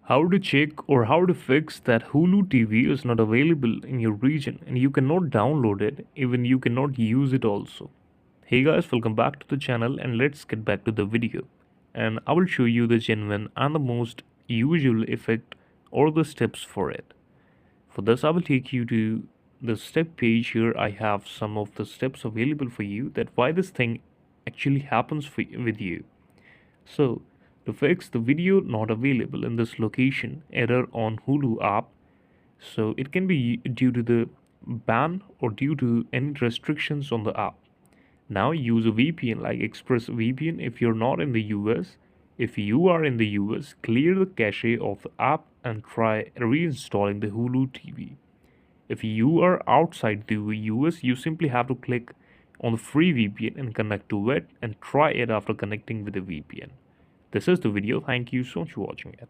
How to check or how to fix that Hulu TV is not available in your region and you cannot download it, even you cannot use it also. Hey guys, welcome back to the channel and let's get back to the video. And I will show you the genuine and the most usual effect or the steps for it. For this, I will take you to the step page. Here I have some of the steps available for you that why this thing actually happens with you. So, to fix the video not available in this location error on Hulu app, so it can be due to the ban or due to any restrictions on the app. Now use a VPN like ExpressVPN if you're not in the US. If you are in the US, clear the cache of the app and try reinstalling the Hulu TV. If you are outside the US, you simply have to click on the free VPN and connect to it and try it after connecting with the VPN. This is the video. Thank you so much for watching it.